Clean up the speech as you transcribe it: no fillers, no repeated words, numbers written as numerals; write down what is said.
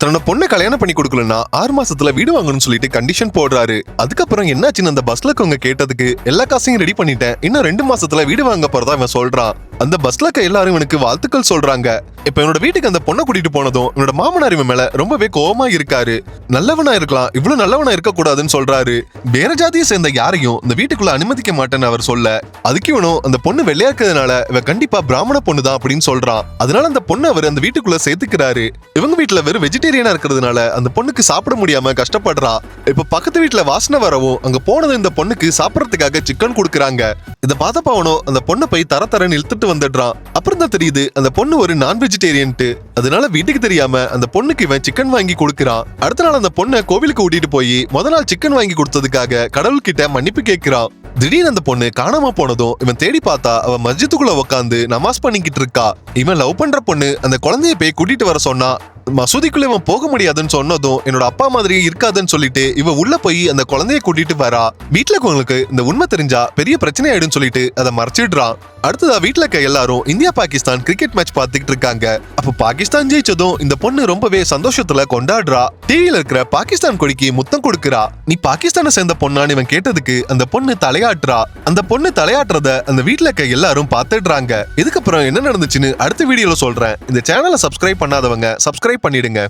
தன்னோட பொண்ணை கல்யாணம் பண்ணி கொடுக்கலன்னா 6 மாசத்துல வீடு வாங்கணும்னு சொல்லிட்டு கண்டிஷன் போடுறாரு. அதுக்கப்புறம் என்னாச்சுன்னு அந்த பஸ்ல அவங்க கேட்டதுக்கு எல்லா காசையும் ரெடி பண்ணிட்டேன், இன்னும் 2 மாசத்துல வீடு வாங்க போறதா இவன் சொல்றான். அந்த பஸ்ல எல்லாரும் இவனுக்கு வாழ்த்துக்கள் சொல்றாங்க. இப்ப என்னோட வீட்டுக்கு அந்த பொண்ணை கூட்டிட்டு போனதும் என்னோட மாமனார் இவன் மேல ரொம்பவே கோவமா இருக்காரு. நல்லவனா இருக்கலாம், இவ்வளவு நல்லவனா இருக்க கூடாதுன்னு சொல்றாரு. வேற ஜாதியை சேர்ந்த யாரையும் இந்த வீட்டுக்குள்ள அனுமதிக்க மாட்டேன்னு அவர் சொல்ல, அதுக்கு இவனும் அந்த பொண்ணு வெள்ளையா இருக்கிறதுனால இவன் கண்டிப்பா பிராமண பொண்ணு தான் அப்படின்னு சொல்றான். அதனால அந்த பொண்ணு அவர் அந்த வீட்டுக்குள்ள சேர்த்துக்கிறாரு. இவங்க வீட்டுல வெறும் வெஜிடேரியனா இருக்கிறதுனால அந்த பொண்ணுக்கு சாப்பிட முடியாம கஷ்டப்படுறா. இப்ப பக்கத்து வீட்டுல வாசனை வரவும் அங்க போனது இந்த பொண்ணுக்கு சாப்பிடறதுக்காக சிக்கன் கொடுக்குறாங்க. இத பார்த்த பவனும் அந்த பொண்ணை போய் தரன்னு இழுத்துட்டு வந்துடுறான். அப்புறம் தான் தெரியுது அந்த பொண்ணு ஒரு நான் வெஜிடேரியன்ட்டு. அதனால வீட்டுக்கு தெரியாம அந்த பொண்ணுக்கு இவன் சிக்கன் வாங்கி கொடுக்கறான். அடுத்த நாள் அந்த பொண்ணை கோவிலுக்கு கூட்டிட்டு போய் முத நாள் சிக்கன் வாங்கி கொடுத்ததுக்காக கடவுள்கிட்ட மன்னிப்பு கேட்கிறான். திடீர்னு அந்த பொண்ணு காணாம போனதும் இவன் தேடி பார்த்தா அவ மஸ்ஜித்துக்குள்ள உட்காந்து நமாஸ் பண்ணிக்கிட்டு இருக்கா. இவன் லவ் பண்ற பொண்ணு அந்த குழந்தைய போய் கூட்டிட்டு வர சொன்னா. மசூதிக்குள்ள இவன் போக முடியாதுன்னு சொன்னதும் என்னோட அப்பா மாதிரியே இருக்காதுன்னு சொல்லிட்டு இவ உள்ள போய் அந்த குழந்தைய கூட்டிட்டு வரா. வீட்டுல இருக்கவங்களுக்கு இந்த உண்மை தெரிஞ்சா பெரிய பிரச்சனை ஆயிடும் சொல்லிட்டு அதை மறைச்சிடுறான். அடுத்ததா வீட்டுல இருக்க எல்லாரும் இந்தியா பாகிஸ்தான் கிரிக்கெட் மேட்ச் பார்த்துக்கிட்டு இருக்காங்க. அப்ப பாகிஸ்தான் ஜெயிச்சதும் இந்த பொண்ணு ரொம்பவே சந்தோஷத்துல கொண்டாடுறா. டிவியில இருக்கிற பாகிஸ்தான் கொடிக்கு முத்தம் கொடுக்கறா. நீ பாகிஸ்தானை சேர்ந்த பொண்ணான்னு இவன் கேட்டதுக்கு அந்த பொண்ணு தலையாட்டுறா. அந்த பொண்ணு தலையாட்டுறத அந்த வீட்டுல இருக்க எல்லாரும் பார்த்துடுறாங்க. இதுக்கப்புறம் என்ன நடந்துச்சுன்னு அடுத்த வீடியோல சொல்றேன். இந்த சேனலை சப்ஸ்கிரைப் பண்ணாதவங்க சப்ஸ்கிரைப் பண்ணிடுங்க.